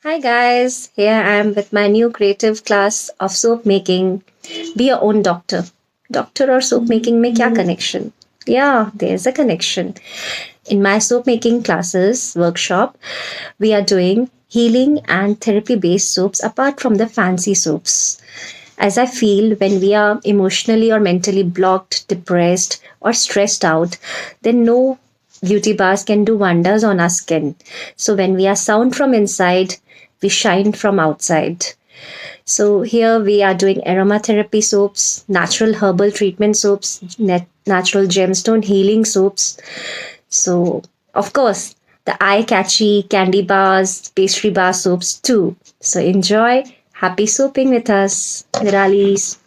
Hi guys, here I am with my new creative class of soap making. Be your own doctor. Doctor or soap making में क्या connection? Yeah, there's a connection. In my soap making classes workshop, we are doing healing and therapy based soaps apart from the fancy soaps. As I feel when we are emotionally or mentally blocked, depressed, or stressed out, then no beauty bars can do wonders on our skin. So when we are sound from inside, we shine from outside. So here we are doing aromatherapy soaps, natural herbal treatment soaps, natural gemstone healing soaps. So of course, the eye catchy candy bars, pastry bar soaps too. So enjoy. Happy soaping with us, Niralis.